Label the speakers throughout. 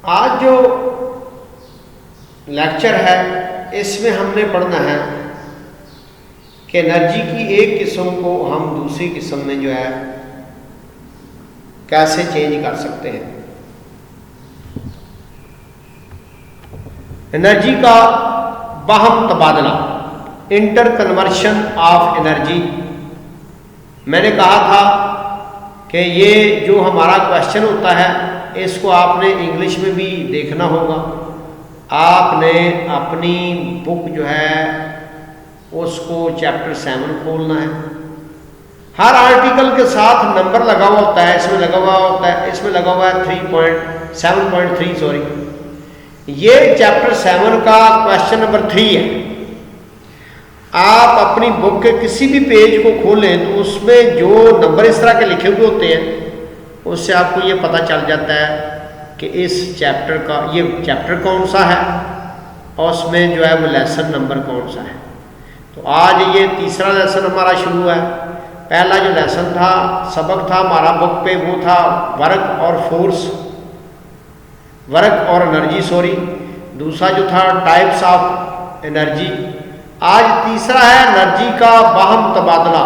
Speaker 1: آج جو لیکچر ہے اس میں ہم نے پڑھنا ہے کہ انرجی کی ایک قسم کو ہم دوسری قسم میں جو ہے کیسے چینج کر سکتے ہیں. انرجی کا باہم تبادلہ، انٹر کنورشن آف انرجی. میں نے کہا تھا کہ یہ جو ہمارا کویشچن ہوتا ہے اس کو آپ نے انگلش میں بھی دیکھنا ہوگا. آپ نے اپنی بک جو ہے اس کو چیپٹر 7 کھولنا ہے. ہر آرٹیکل کے ساتھ نمبر لگا ہوا ہوتا ہے. اس میں لگا ہوا ہے 7.3 یہ چیپٹر 7 کا کویشچن نمبر 3 ہے. آپ اپنی بک کے کسی بھی پیج کو کھولیں تو اس میں جو نمبر اس طرح کے لکھے ہوئے ہوتے ہیں اس سے آپ کو یہ پتہ چل جاتا ہے کہ اس چیپٹر کا یہ چیپٹر کون سا ہے اور اس میں جو ہے وہ لیسن نمبر کون سا ہے. تو آج یہ تیسرا لیسن ہمارا شروع ہے. پہلا جو لیسن تھا، سبق تھا ہمارا بک پہ، وہ تھا ورک اور انرجی دوسرا جو تھا ٹائپس آف انرجی. آج تیسرا ہے انرجی کا باہم تبادلہ.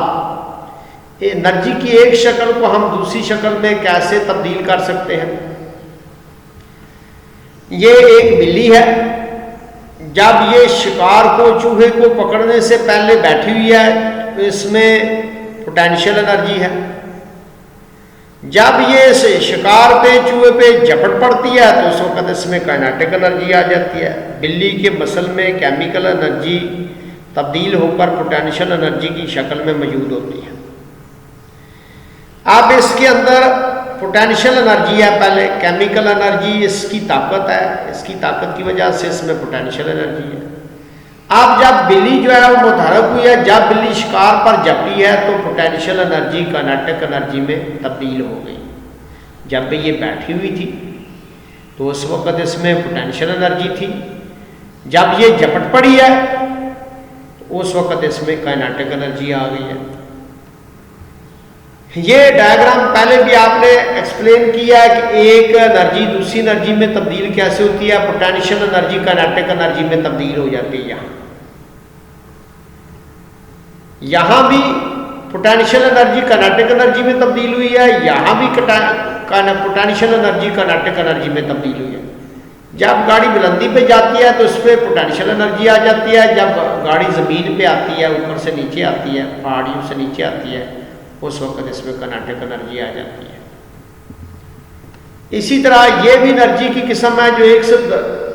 Speaker 1: انرجی کی ایک شکل کو ہم دوسری شکل میں کیسے تبدیل کر سکتے ہیں. یہ ایک بلی ہے. جب یہ شکار کو، چوہے کو پکڑنے سے پہلے بیٹھی ہوئی ہے تو اس میں پوٹینشیل انرجی ہے. جب یہ اس شکار پہ، چوہے پہ جھپٹ پڑتی ہے تو اس وقت اس میں کائنیٹک انرجی آ جاتی ہے. بلی کے مسل میں کیمیکل انرجی تبدیل ہو کر پوٹینشیل انرجی کی شکل میں موجود ہوتی ہے. اب اس کے اندر پوٹینشیل انرجی ہے، پہلے کیمیکل انرجی اس کی طاقت ہے، اس کی طاقت کی وجہ سے اس میں پوٹینشیل انرجی ہے. اب جب بلی جو ہے وہ متحرک ہوئی ہے، جب بلی شکار پر جھپٹی ہے تو پوٹینشیل انرجی کائنیٹک انرجی میں تبدیل ہو گئی. جب یہ بیٹھی ہوئی تھی تو اس وقت اس میں پوٹینشیل انرجی تھی. جب یہ جھپٹ پڑی ہے تو اس وقت اس میں کائنیٹک انرجی آ گئی ہے. یہ ڈائیگرام پہلے بھی آپ نے ایکسپلین کیا ہے کہ ایک انرجی دوسری انرجی میں تبدیل کیسے ہوتی ہے. پوٹینشیل انرجی کائنیٹک انرجی میں تبدیل ہو جاتی ہے. یہاں بھی پوٹینشیل انرجی کائنیٹک انرجی میں تبدیل ہوئی ہے، یہاں بھی پوٹینشیل انرجی کائنیٹک انرجی میں تبدیل ہوئی ہے. جب گاڑی بلندی پہ جاتی ہے تو اس پہ پوٹینشیل انرجی آ جاتی ہے. جب گاڑی زمین پہ آتی ہے، اوپر سے نیچے آتی ہے، پہاڑیوں سے نیچے آتی ہے، اس وقت اس میں کائنیٹک انرجی آ جاتی ہے. اسی طرح یہ بھی انرجی کی قسم ہے جو ایک سے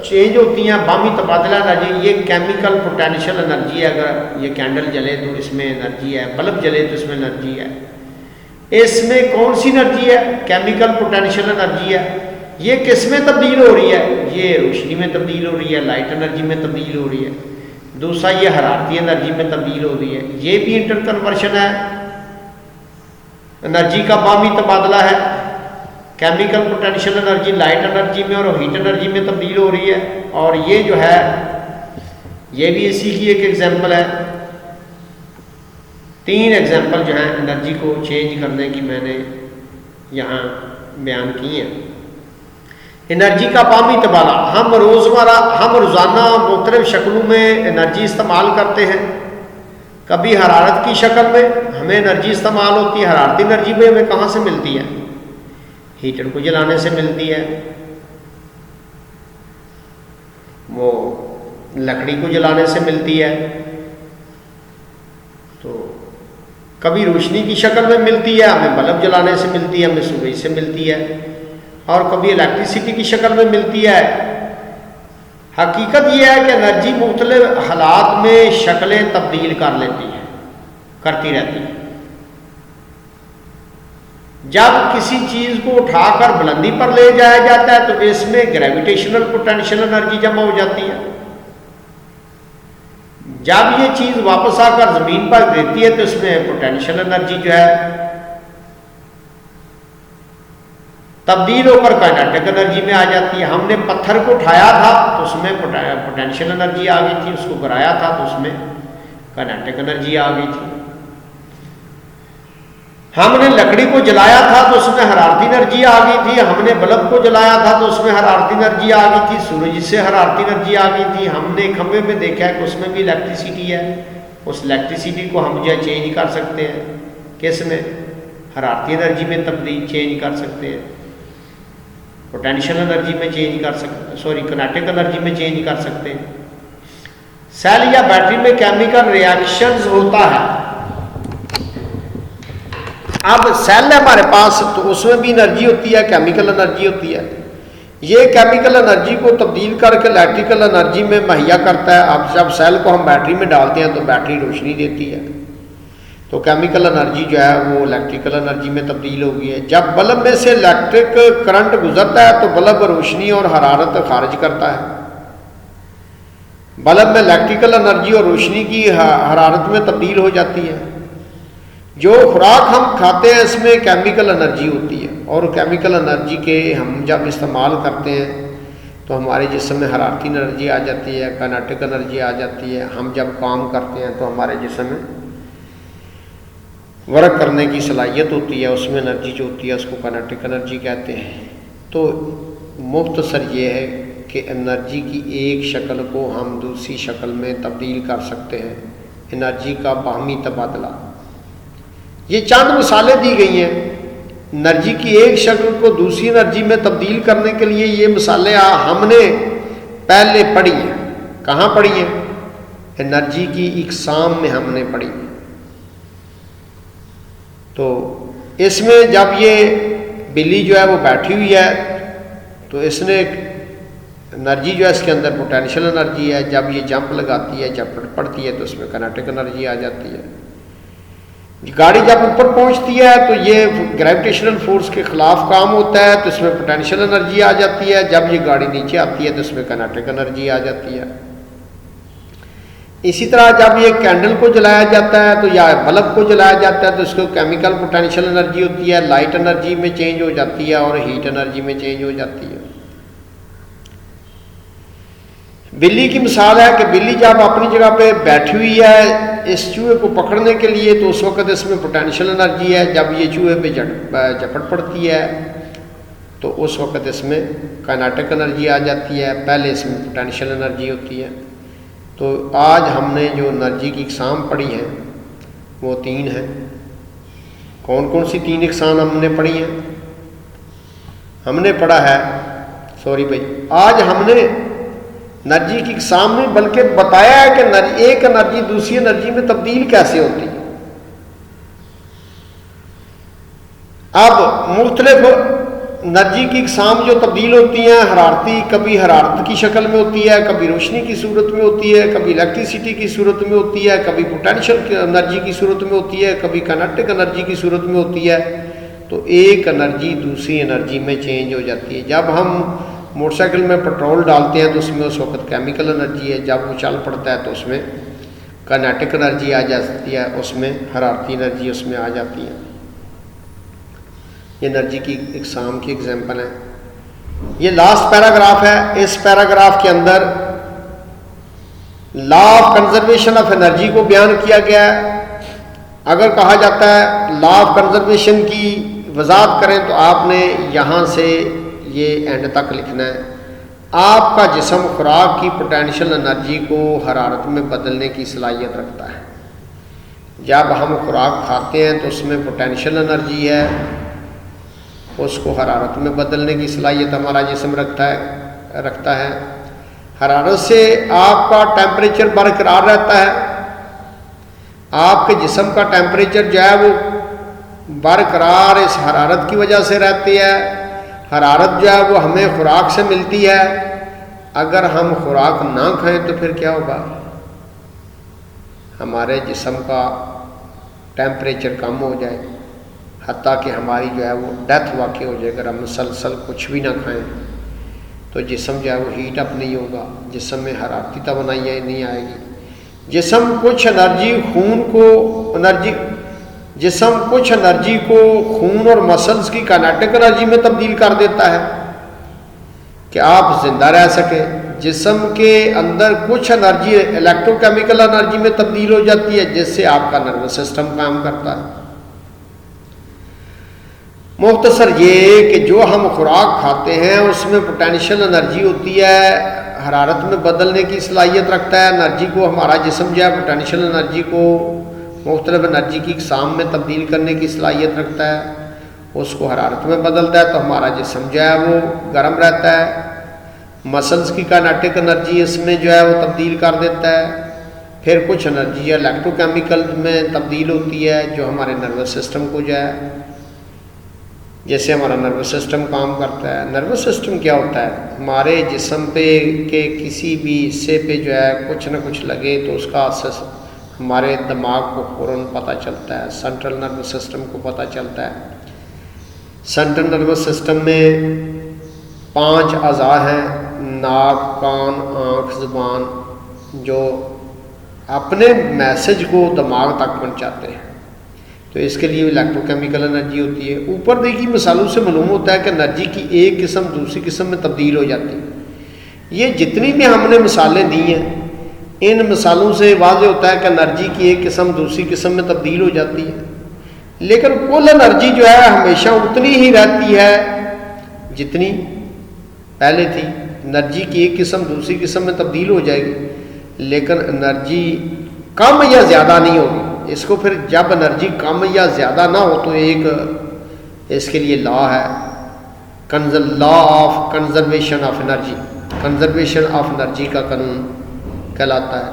Speaker 1: چینج ہوتی ہیں. باہمی تبادلہ انرجی، یہ کیمیکل پوٹینشیل انرجی ہے. اگر یہ کینڈل جلے تو اس میں انرجی ہے، بلب جلے تو اس میں انرجی ہے. اس میں کون سی انرجی ہے؟ کیمیکل پوٹینشیل انرجی ہے. یہ کس میں تبدیل ہو رہی ہے؟ یہ روشنی میں تبدیل ہو رہی ہے، لائٹ انرجی میں تبدیل ہو رہی ہے. دوسرا یہ حرارتی انرجی میں تبدیل ہو رہی ہے. یہ بھی انٹر کنورشن ہے، انرجی کا باہمی تبادلہ ہے. Chemical potential energy light energy میں اور ہیٹ انرجی میں تبدیل ہو رہی ہے. اور یہ جو ہے یہ بھی اسی کی ایک ایگزامپل ہے. 3 ایگزامپل جو ہیں انرجی کو چینج کرنے کی میں نے یہاں بیان کی ہیں. انرجی کا باہمی تبادلہ، ہم روزانہ مختلف شکلوں میں انرجی استعمال کرتے ہیں. کبھی حرارت کی شکل میں ہمیں انرجی استعمال ہوتی ہے. حرارتی انرجی میں ہمیں کہاں سے ملتی ہے؟ ہیٹر کو جلانے سے ملتی ہے، وہ لکڑی کو جلانے سے ملتی ہے. تو کبھی روشنی کی شکل میں ملتی ہے، ہمیں بلب جلانے سے ملتی ہے، ہمیں سورج سے ملتی ہے. اور کبھی الیکٹریسٹی کی شکل میں ملتی ہے. حقیقت یہ ہے کہ انرجی مختلف حالات میں شکلیں تبدیل کرتی رہتی ہے. جب کسی چیز کو اٹھا کر بلندی پر لے جایا جاتا ہے تو اس میں گریویٹیشنل پوٹینشیل انرجی جمع ہو جاتی ہے. جب یہ چیز واپس آ کر زمین پر گرتی ہے تو اس میں پوٹینشیل انرجی جو ہے تبدیل ہو کر کائنیٹک انرجی میں آ جاتی ہے. ہم نے پتھر کو اٹھایا تھا تو اس میں پوٹینشیل انرجی آ گئی تھی. اس کو گرایا تھا تو اس میں کائنیٹک انرجی آ گئی تھی. ہم نے لکڑی کو جلایا تھا تو اس میں حرارتی انرجی آ گئی تھی، ہم نے بلب کو جلایا تھا تو اس میں حرارتی انرجی آ گئی تھی، سورج سے حرارتی انرجی آ گئی تھی، ہم نے کھمبے میں دیکھا ہے کہ اس میں بھی الیکٹریسٹی ہے، اس الیکٹریسٹی کو ہم جو ہے چینج کر سکتے ہیں، کس میں؟ حرارتی انرجی میں تبدیل چینج کر سکتے ہیں، پوٹینشیل انرجی میں چینج کر سکتے، کینیٹک انرجی میں چینج کر سکتے ہیں۔ سیل یا بیٹری میں کیمیکل ریئیکشنز ہوتا ہے، اب سیل ہے ہمارے پاس تو اس میں بھی انرجی ہوتی ہے، کیمیکل انرجی ہوتی ہے، یہ کیمیکل انرجی کو تبدیل کر کے الیکٹریکل انرجی میں مہیا کرتا ہے۔ اب جب سیل کو ہم بیٹری میں ڈالتے ہیں تو بیٹری روشنی دیتی ہے، تو کیمیکل انرجی جو ہے وہ الیکٹریکل انرجی میں تبدیل ہو گئی ہے۔ جب بلب میں سے الیکٹرک کرنٹ گزرتا ہے تو بلب روشنی اور حرارت خارج کرتا ہے، بلب میں الیکٹریکل انرجی اور روشنی کی حرارت میں تبدیل ہو جاتی ہے۔ جو خوراک ہم کھاتے ہیں اس میں کیمیکل انرجی ہوتی ہے، اور کیمیکل انرجی کے ہم جب استعمال کرتے ہیں تو ہمارے جسم میں حرارتی انرجی آ جاتی ہے، کائنیٹک انرجی آ جاتی ہے۔ ہم جب کام کرتے ہیں تو ہمارے جسم میں ورک کرنے کی صلاحیت ہوتی ہے، اس میں انرجی جو ہوتی ہے اس کو کائنیٹک انرجی کہتے ہیں۔ تو مختصر یہ ہے کہ انرجی کی ایک شکل کو ہم دوسری شکل میں تبدیل کر سکتے ہیں، انرجی کا باہمی تبادلہ۔ یہ چند مثالیں دی گئی ہیں انرجی کی ایک شکل کو دوسری انرجی میں تبدیل کرنے کے لیے۔ یہ مثالیں ہم نے پہلے پڑھی ہیں، کہاں پڑھی ہیں؟ انرجی کی اقسام میں ہم نے پڑھی۔ تو اس میں جب یہ بلی جو ہے وہ بیٹھی ہوئی ہے تو اس نے انرجی جو ہے اس کے اندر پوٹینشیل انرجی ہے، جب یہ جمپ لگاتی ہے، جب پڑتی ہے تو اس میں کائنیٹک انرجی آ جاتی ہے۔ گاڑی جب اوپر پہنچتی ہے تو یہ گریویٹیشنل فورس کے خلاف کام ہوتا ہے تو اس میں پوٹینشیل انرجی آ جاتی ہے، جب یہ گاڑی نیچے آتی ہے تو اس میں کائنیٹک انرجی آ جاتی ہے۔ اسی طرح جب یہ کینڈل کو جلایا جاتا ہے تو یا بلب کو جلایا جاتا ہے تو اس کو کیمیکل پوٹینشیل انرجی ہوتی ہے، لائٹ انرجی میں چینج ہو جاتی ہے اور ہیٹ انرجی میں چینج ہو جاتی ہے۔ بلی کی مثال ہے کہ بلی جب اپنی جگہ پہ بیٹھی ہوئی ہے اس چوہے کو پکڑنے کے لیے تو اس وقت اس میں پوٹینشیل انرجی ہے، جب یہ چوہے پہ جھپٹ پڑتی ہے تو اس وقت اس میں کائنیٹک انرجی آ جاتی ہے، پہلے اس میں پوٹینشیل انرجی ہوتی ہے۔ تو آج ہم نے جو انرجی کی اقسام پڑھی ہیں وہ 3 ہیں۔ کون کون سی 3 اقسام ہم نے پڑھی ہیں؟ ہم نے پڑھا ہے آج ہم نے انرجی کی اقسام میں بلکہ بتایا ہے کہ ایک انرجی دوسری انرجی میں تبدیل کیسے ہوتی ہے۔ اب مختلف انرجی کی اقسام جو تبدیل ہوتی ہیں، حرارتی کبھی حرارت کی شکل میں ہوتی ہے، کبھی روشنی کی صورت میں ہوتی ہے، کبھی الیکٹریسٹی کی صورت میں ہوتی ہے، کبھی پوٹینشیل انرجی کی صورت میں ہوتی ہے، کبھی کائنیٹک انرجی کی صورت میں ہوتی ہے۔ تو ایک انرجی دوسری انرجی میں چینج ہو جاتی ہے۔ جب ہم موٹر سائیکل میں پیٹرول ڈالتے ہیں تو اس میں اس وقت کیمیکل انرجی ہے، جب وہ چل پڑتا ہے تو اس میں کائنیٹک انرجی آ جاتی ہے، اس میں حرارتی انرجی اس میں آ جاتی ہے۔ یہ انرجی کی اقسام کی اگزامپل ہے۔ یہ لاسٹ پیراگراف ہے، اس پیراگراف کے اندر law of conservation of energy کو بیان کیا گیا ہے۔ اگر کہا جاتا ہے لا آف کنزرویشن کی وضاحت کریں تو آپ نے یہاں سے یہ اینڈ تک لکھنا ہے۔ آپ کا جسم خوراک کی پوٹینشیل انرجی کو حرارت میں بدلنے کی صلاحیت رکھتا ہے۔ جب ہم خوراک کھاتے ہیں تو اس میں پوٹینشیل انرجی ہے، اس کو حرارت میں بدلنے کی صلاحیت ہمارا جسم رکھتا ہے۔ حرارت سے آپ کا ٹیمپریچر برقرار رہتا ہے، آپ کے جسم کا ٹیمپریچر جو ہے وہ برقرار اس حرارت کی وجہ سے رہتی ہے۔ حرارت جو ہے وہ ہمیں خوراک سے ملتی ہے۔ اگر ہم خوراک نہ کھائیں تو پھر کیا ہوگا؟ ہمارے جسم کا ٹیمپریچر کم ہو جائے، حتیٰ کہ ہماری جو ہے وہ ڈیتھ واقع ہو جائے۔ اگر ہم مسلسل کچھ بھی نہ کھائیں تو جسم جو ہے وہ ہیٹ اپ نہیں ہوگا، جسم میں حرارتی توانائی نہیں آئے گی۔ جسم کچھ انرجی کو خون اور مسلز کی کائنیٹک انرجی میں تبدیل کر دیتا ہے کہ آپ زندہ رہ سکیں۔ جسم کے اندر کچھ انرجی الیکٹرو کیمیکل انرجی میں تبدیل ہو جاتی ہے جس سے آپ کا نروس سسٹم کام کرتا ہے۔ مختصر یہ کہ جو ہم خوراک کھاتے ہیں اس میں پوٹینشیل انرجی ہوتی ہے، حرارت میں بدلنے کی صلاحیت رکھتا ہے، انرجی کو ہمارا جسم جو ہے پوٹینشیل انرجی کو مختلف انرجی کی اقسام میں تبدیل کرنے کی صلاحیت رکھتا ہے، اس کو حرارت میں بدلتا ہے تو ہمارا جسم جو ہے وہ گرم رہتا ہے، مسلز کی کائنیٹک انرجی اس میں جو ہے وہ تبدیل کر دیتا ہے، پھر کچھ انرجی الیکٹرو کیمیکل میں تبدیل ہوتی ہے جو ہمارے نروس سسٹم کو جو ہے، جیسے ہمارا نروس سسٹم کام کرتا ہے۔ نروس سسٹم کیا ہوتا ہے؟ ہمارے جسم پہ کے کسی بھی حصے پہ جو ہے کچھ نہ کچھ لگے تو اس کا اثر ہمارے دماغ کو فوراً پتہ چلتا ہے، سینٹرل نروس سسٹم کو پتہ چلتا ہے۔ سینٹرل نروس سسٹم میں 5 اعضاء ہیں، ناک، کان، آنکھ، زبان، جو اپنے میسج کو دماغ تک پہنچاتے ہیں، تو اس کے لیے الیکٹرو کیمیکل انرجی ہوتی ہے۔ اوپر دی گئی مثالوں سے معلوم ہوتا ہے کہ انرجی کی ایک قسم دوسری قسم میں تبدیل ہو جاتی ہے۔ یہ جتنی بھی ہم نے مثالیں دی ہیں ان مثالوں سے واضح ہوتا ہے کہ انرجی کی ایک قسم دوسری قسم میں تبدیل ہو جاتی ہے، لیکن کل انرجی جو ہے ہمیشہ اتنی ہی رہتی ہے جتنی پہلے تھی۔ انرجی کی ایک قسم دوسری قسم میں تبدیل ہو جائے گی لیکن انرجی کم یا زیادہ نہیں ہوگی۔ اس کو پھر جب انرجی کم یا زیادہ نہ ہو تو ایک اس کے لیے لا ہے، لا of conservation of energy, conservation of energy کا قانون کہلاتا ہے۔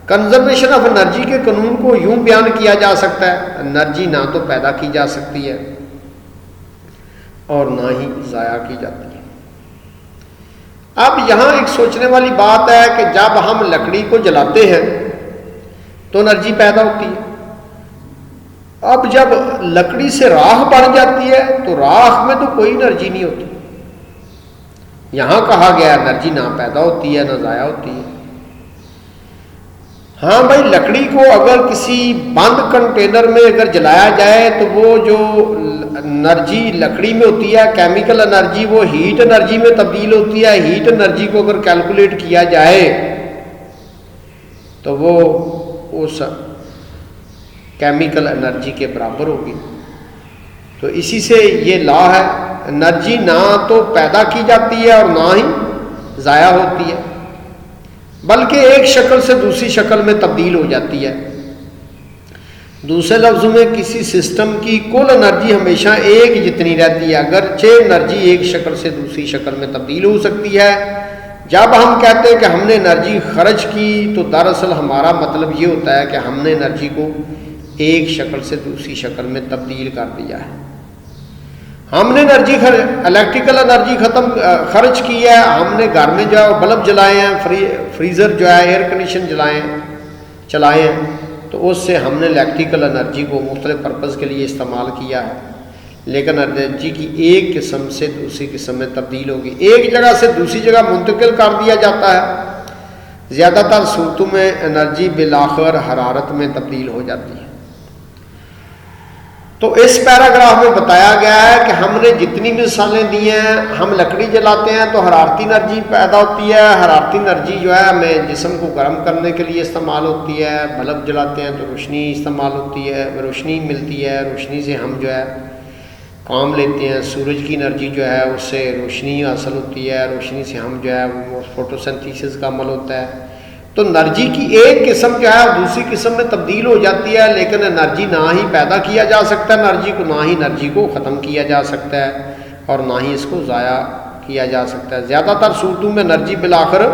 Speaker 1: کنزرویشن آف انرجی کے قانون کو یوں بیان کیا جا سکتا ہے، انرجی نہ تو پیدا کی جا سکتی ہے اور نہ ہی ضائع کی جاتی ہے۔ اب یہاں ایک سوچنے والی بات ہے کہ جب ہم لکڑی کو جلاتے ہیں تو انرجی پیدا ہوتی ہے، اب جب لکڑی سے راکھ بن جاتی ہے تو راکھ میں تو کوئی انرجی نہیں ہوتی۔ یہاں کہا گیا انرجی نہ پیدا ہوتی ہے نہ ضائع ہوتی ہے۔ ہاں بھائی، لکڑی کو اگر کسی بند کنٹینر میں اگر جلایا جائے تو وہ جو انرجی لکڑی میں ہوتی ہے کیمیکل انرجی، وہ ہیٹ انرجی میں تبدیل ہوتی ہے۔ ہیٹ انرجی کو اگر کیلکولیٹ کیا جائے تو وہ اس کیمیکل انرجی کے برابر ہوگی۔ تو اسی سے یہ لا ہے، انرجی نہ تو پیدا کی جاتی ہے اور نہ ہی ضائع ہوتی ہے، بلکہ ایک شکل سے دوسری شکل میں تبدیل ہو جاتی ہے۔ دوسرے لفظوں میں کسی سسٹم کی کل انرجی ہمیشہ ایک جتنی رہتی ہے، اگرچہ انرجی ایک شکل سے دوسری شکل میں تبدیل ہو سکتی ہے۔ جب ہم کہتے ہیں کہ ہم نے انرجی خرچ کی تو دراصل ہمارا مطلب یہ ہوتا ہے کہ ہم نے انرجی کو ایک شکل سے دوسری شکل میں تبدیل کر دیا ہے۔ ہم نے انرجی الیکٹریکل انرجی خرچ کی ہے، ہم نے گھر میں جو ہے بلب جلائے ہیں، فریزر جو ہے ایئر کنڈیشن چلائے ہیں، تو اس سے ہم نے الیکٹریکل انرجی کو مختلف پرپز کے لیے استعمال کیا ہے، لیکن انرجی کی ایک قسم سے دوسری قسم میں تبدیل ہوگی، ایک جگہ سے دوسری جگہ منتقل کر دیا جاتا ہے۔ زیادہ تر صورتوں میں انرجی بالآخر حرارت میں تبدیل ہو جاتی ہے۔ تو اس پیراگراف میں بتایا گیا ہے کہ ہم نے جتنی مثالیں دی ہیں، ہم لکڑی جلاتے ہیں تو حرارتی انرجی پیدا ہوتی ہے، حرارتی انرجی جو ہے ہمیں جسم کو گرم کرنے کے لیے استعمال ہوتی ہے، بلب جلاتے ہیں تو روشنی استعمال ہوتی ہے، روشنی ملتی ہے، روشنی سے ہم جو ہے کام لیتے ہیں، سورج کی انرجی جو ہے اس سے روشنی حاصل ہوتی ہے، روشنی سے ہم جو ہے وہ فوٹو سنتھیسس کا عمل ہوتا ہے۔ تو انرجی کی ایک قسم جو ہے دوسری قسم میں تبدیل ہو جاتی ہے، لیکن انرجی نہ ہی پیدا کیا جا سکتا ہے انرجی کو، نہ ہی انرجی کو ختم کیا جا سکتا ہے اور نہ ہی اس کو ضائع کیا جا سکتا ہے۔ زیادہ تر صورتوں میں انرجی بالآخر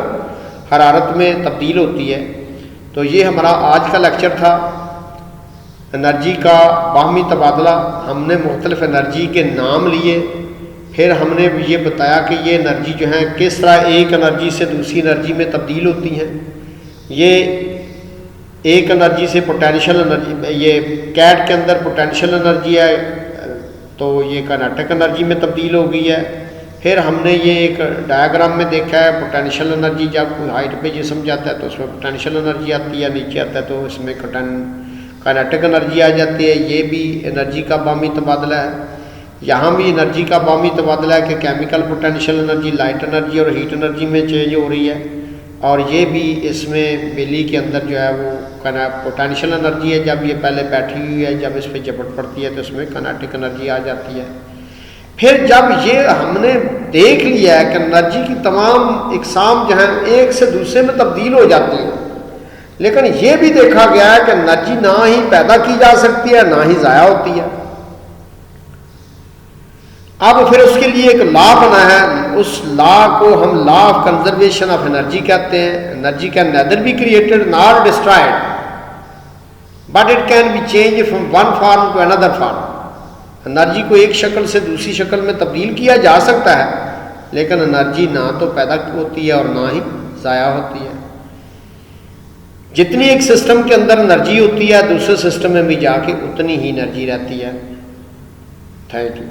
Speaker 1: حرارت میں تبدیل ہوتی ہے۔ تو یہ ہمارا آج کا لیکچر تھا، انرجی کا باہمی تبادلہ۔ ہم نے مختلف انرجی کے نام لیے، پھر ہم نے یہ بتایا کہ یہ انرجی جو ہے کس طرح ایک انرجی سے دوسری انرجی میں تبدیل ہوتی ہیں۔ یہ ایک انرجی سے پوٹینشیل انرجی، یہ کیٹ کے اندر پوٹینشیل انرجی ہے تو یہ کائنیٹک انرجی میں تبدیل ہو گئی ہے۔ پھر ہم نے یہ ایک ڈائیگرام میں دیکھا ہے پوٹینشیل انرجی، جب کوئی ہائٹ پہ جسم جاتا ہے تو اس میں پوٹینشیل انرجی آتی ہے، نیچے آتا ہے تو اس میں کائنیٹک انرجی آ جاتی ہے۔ یہ بھی انرجی کا باہمی تبادلہ ہے۔ یہاں بھی انرجی کا باہمی تبادلہ ہے کہ chemical potential energy light energy اور ہیٹ انرجی میں چینج ہو رہی ہے، اور یہ بھی اس میں بجلی کے اندر جو ہے وہ پوٹینشیل انرجی ہے، جب یہ پہلے بیٹھی ہوئی ہے، جب اس پہ جھپٹ پڑتی ہے تو اس میں کائنیٹک انرجی آ جاتی ہے۔ پھر جب یہ ہم نے دیکھ لیا ہے کہ انرجی کی تمام اقسام جو ہیں ایک سے دوسرے میں تبدیل ہو جاتی ہیں، لیکن یہ بھی دیکھا گیا ہے کہ انرجی نہ ہی پیدا کی جا سکتی ہے نہ ہی ضائع ہوتی ہے۔ اب پھر اس کے لیے ایک لا بنا ہے، اس لا کو ہم law of conservation of energy کہتے ہیں۔ Energy can neither be created nor destroyed but it can be changed from one form to another form. Energy کو ایک شکل سے دوسری شکل میں تبدیل کیا جا سکتا ہے، لیکن انرجی نہ تو پیدا ہوتی ہے اور نہ ہی ضائع ہوتی ہے۔ جتنی ایک سسٹم کے اندر انرجی ہوتی ہے دوسرے سسٹم میں بھی جا کے اتنی ہی انرجی رہتی ہے۔ Thank you.